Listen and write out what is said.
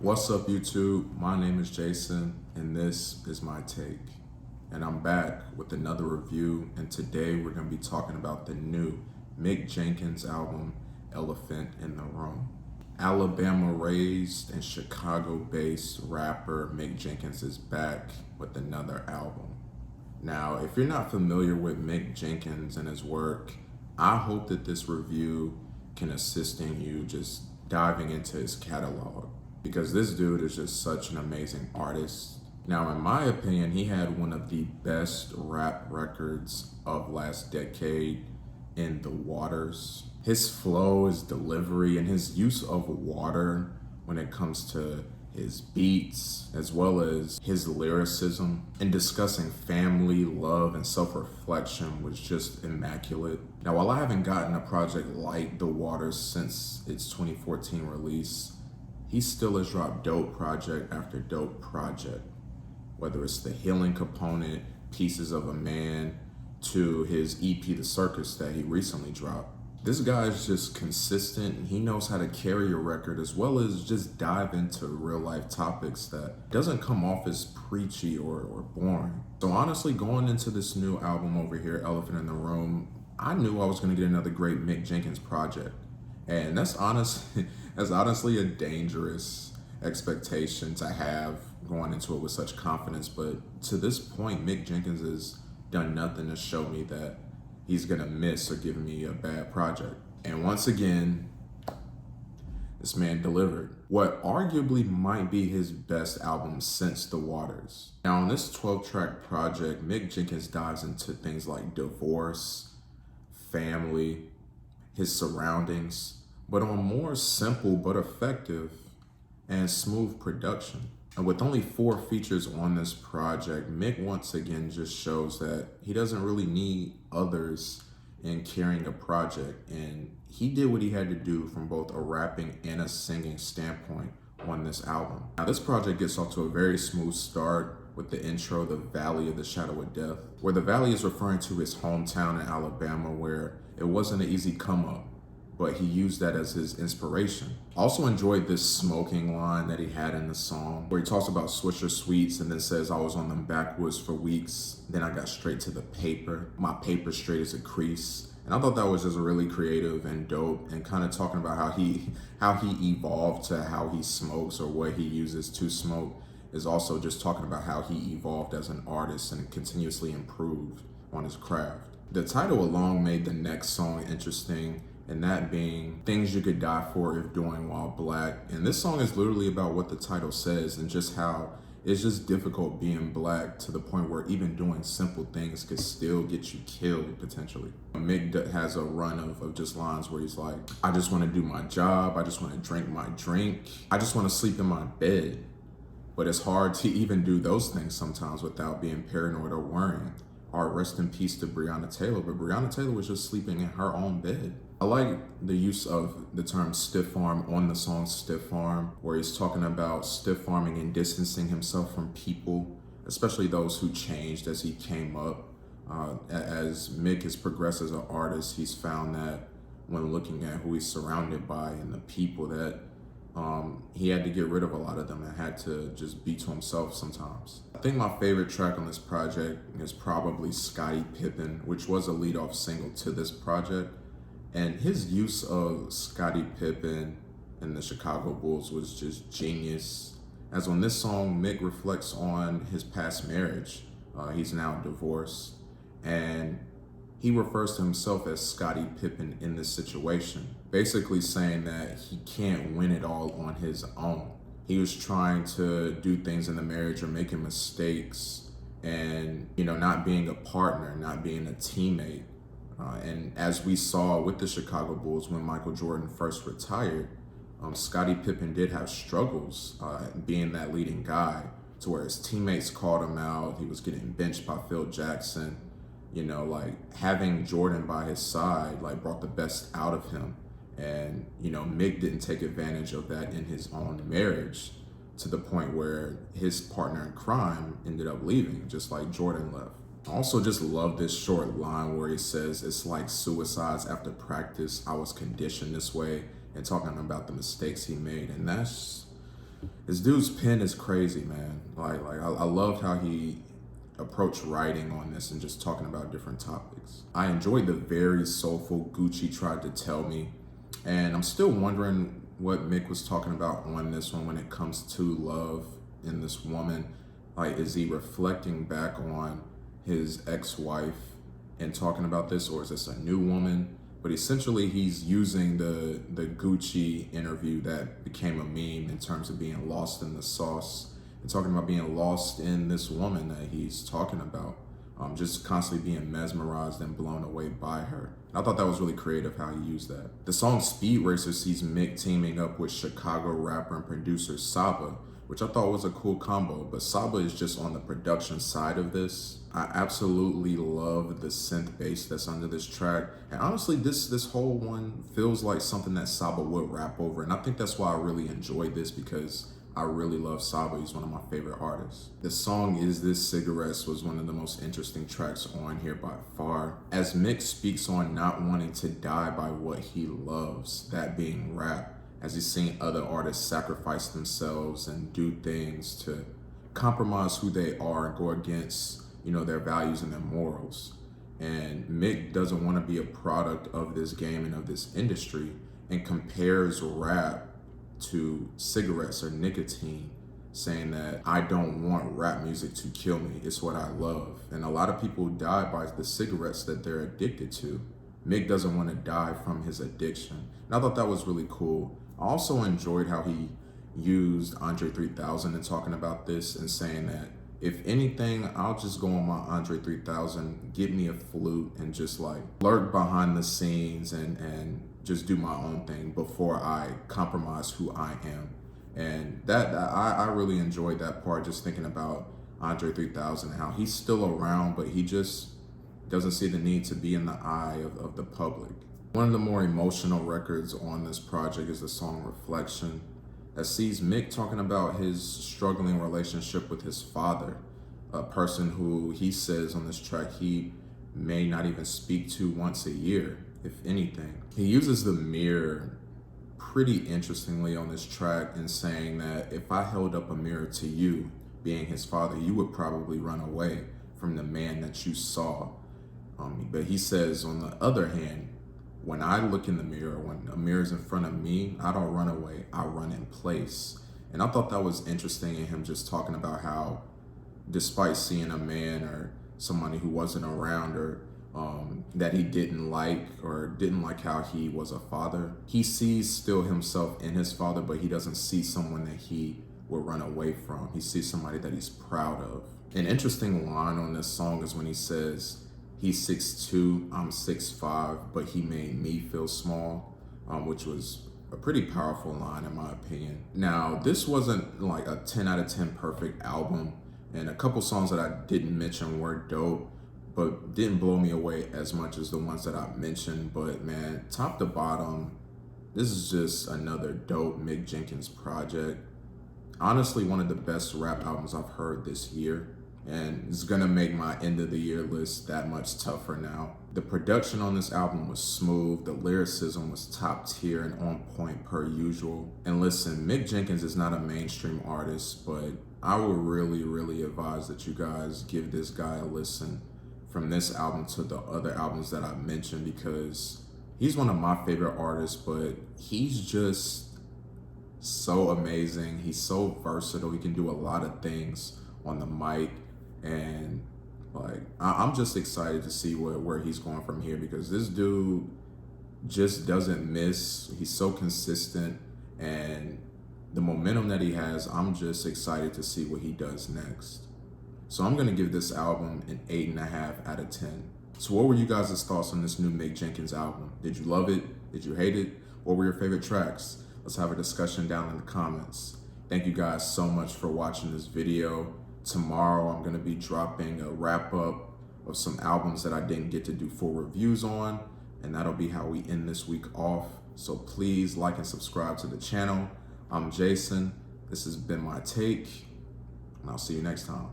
What's up, YouTube? My name is Jason, and this is my take. And I'm back with another review, and today we're going to be talking about the new Mick Jenkins album, Elephant in the Room. Alabama-raised and Chicago-based rapper Mick Jenkins is back with another album. Now, if you're not familiar with Mick Jenkins and his work, I hope that this review can assist in you just diving into his catalog, because this dude is just such an amazing artist. Now, in my opinion, he had one of the best rap records of last decade in The Waters. His flow, his delivery, and his use of water when it comes to his beats, as well as his lyricism and discussing family, love, and self-reflection was just immaculate. Now, while I haven't gotten a project like The Waters since its 2014 release, he still has dropped dope project after dope project, whether it's the healing component, Pieces of a Man, to his EP, The Circus, that he recently dropped. This guy is just consistent, and he knows how to carry a record as well as just dive into real life topics that doesn't come off as preachy or boring. So honestly, going into this new album over here, Elephant in the Room, I knew I was gonna get another great Mick Jenkins project. And that's honestly a dangerous expectation to have going into it with such confidence. But to this point, Mick Jenkins has done nothing to show me that he's gonna miss or give me a bad project. And once again, this man delivered what arguably might be his best album since The Waters. Now, on this 12-track project, Mick Jenkins dives into things like divorce, family, his surroundings, but on more simple but effective and smooth production. And with only 4 features on this project, Mick once again just shows that he doesn't really need others in carrying a project. And he did what he had to do from both a rapping and a singing standpoint on this album. Now, this project gets off to a very smooth start with the intro, The Valley of the Shadow of Death, where the valley is referring to his hometown in Alabama, where it wasn't an easy come up, but he used that as his inspiration. Also enjoyed this smoking line that he had in the song, where he talks about Swisher Sweets and then says, I was on them backwoods for weeks, then I got straight to the paper. My paper straight as a crease. And I thought that was just really creative and dope, and kind of talking about how he evolved to how he smokes or what he uses to smoke is also just talking about how he evolved as an artist and continuously improved on his craft. The title alone made the next song interesting, and that being Things You Could Die For If Doing While Black. And this song is literally about what the title says and just how it's just difficult being black to the point where even doing simple things could still get you killed potentially. Mick has a run of just lines where he's like, I just want to do my job, I just want to drink my drink, I just want to sleep in my bed. But it's hard to even do those things sometimes without being paranoid or worrying. Rest in peace to Breonna Taylor, but Breonna Taylor was just sleeping in her own bed. I like the use of the term stiff arm on the song Stiff Arm, where he's talking about stiff arming and distancing himself from people, especially those who changed as he came up. As Mick has progressed as an artist, he's found that when looking at who he's surrounded by and the people that he had to get rid of a lot of them and had to just be to himself sometimes. I think my favorite track on this project is probably Scottie Pippen, which was a lead-off single to this project. And his use of Scottie Pippen and the Chicago Bulls was just genius. As on this song, Mick reflects on his past marriage. He's now divorced, and he refers to himself as Scottie Pippen in this situation, basically saying that he can't win it all on his own. He was trying to do things in the marriage or making mistakes and, not being a partner, not being a teammate. And as we saw with the Chicago Bulls when Michael Jordan first retired, Scottie Pippen did have struggles being that leading guy, to where his teammates called him out. He was getting benched by Phil Jackson. Having Jordan by his side, brought the best out of him. And, Mick didn't take advantage of that in his own marriage, to the point where his partner in crime ended up leaving, just like Jordan left. I also just love this short line where he says, it's like suicides after practice. I was conditioned this way, and talking about the mistakes he made. And This dude's pen is crazy, man. I loved how he approached writing on this and just talking about different topics. I enjoyed the very soulful Gucci Tried to Tell Me, and I'm still wondering what Mick was talking about on this one when it comes to love in this woman. Like, is he reflecting back on his ex-wife and talking about this, or is this a new woman? But essentially, he's using the Gucci interview that became a meme in terms of being lost in the sauce and talking about being lost in this woman that he's talking about, just constantly being mesmerized and blown away by her. I thought that was really creative how he used that. The song Speed Racer sees Mick teaming up with Chicago rapper and producer Saba, which I thought was a cool combo, but Saba is just on the production side of this. I absolutely love the synth bass that's under this track. And honestly, this whole one feels like something that Saba would rap over. And I think that's why I really enjoyed this, because I really love Saba. He's one of my favorite artists. The song Is This Cigarettes was one of the most interesting tracks on here by far, as Mick speaks on not wanting to die by what he loves, that being rap, as he's seen other artists sacrifice themselves and do things to compromise who they are and go against, you know, their values and their morals. And Mick doesn't want to be a product of this game and of this industry, and compares rap to cigarettes or nicotine, saying that I don't want rap music to kill me, it's what I love. And a lot of people die by the cigarettes that they're addicted to. Mick doesn't want to die from his addiction. And I thought that was really cool. I also enjoyed how he used Andre 3000 in talking about this and saying that, if anything, I'll just go on my Andre 3000, get me a flute, and just like lurk behind the scenes and just do my own thing before I compromise who I am. And that I really enjoyed that part, just thinking about Andre 3000, how he's still around, but he just doesn't see the need to be in the eye of the public. One of the more emotional records on this project is the song Reflection, that sees Mick talking about his struggling relationship with his father, a person who he says on this track he may not even speak to once a year, if anything. He uses the mirror pretty interestingly on this track in saying that if I held up a mirror to you, being his father, you would probably run away from the man that you saw. But he says, on the other hand, when I look in the mirror, when a mirror's in front of me, I don't run away, I run in place. And I thought that was interesting in him just talking about how, despite seeing a man or somebody who wasn't around, or that he didn't like, or didn't like how he was a father, he sees still himself in his father, but he doesn't see someone that he will run away from. He sees somebody that he's proud of. An interesting line on this song is when he says, he's 6'2", I'm 6'5", but he made me feel small, which was a pretty powerful line in my opinion. Now, this wasn't like a 10 out of 10 perfect album, and a couple songs that I didn't mention were dope, but didn't blow me away as much as the ones that I mentioned. But man, top to bottom, this is just another dope Mick Jenkins project. Honestly, one of the best rap albums I've heard this year, and it's gonna make my end of the year list that much tougher now. The production on this album was smooth, the lyricism was top tier and on point per usual. And listen, Mick Jenkins is not a mainstream artist, but I would really advise that you guys give this guy a listen, from this album to the other albums that I mentioned, because he's one of my favorite artists, but he's just so amazing. He's so versatile. He can do a lot of things on the mic, and like I'm just excited to see where he's going from here, because this dude just doesn't miss. He's so consistent, and the momentum that he has, I'm just excited to see what he does next. So I'm gonna give this album an 8.5 out of 10. So what were you guys' thoughts on this new Mick Jenkins album? Did you love it? Did you hate it? What were your favorite tracks? Let's have a discussion down in the comments. Thank you guys so much for watching this video. Tomorrow I'm gonna be dropping a wrap up of some albums that I didn't get to do full reviews on, and that'll be how we end this week off. So please like and subscribe to the channel. I'm Jason. This has been my take, and I'll see you next time.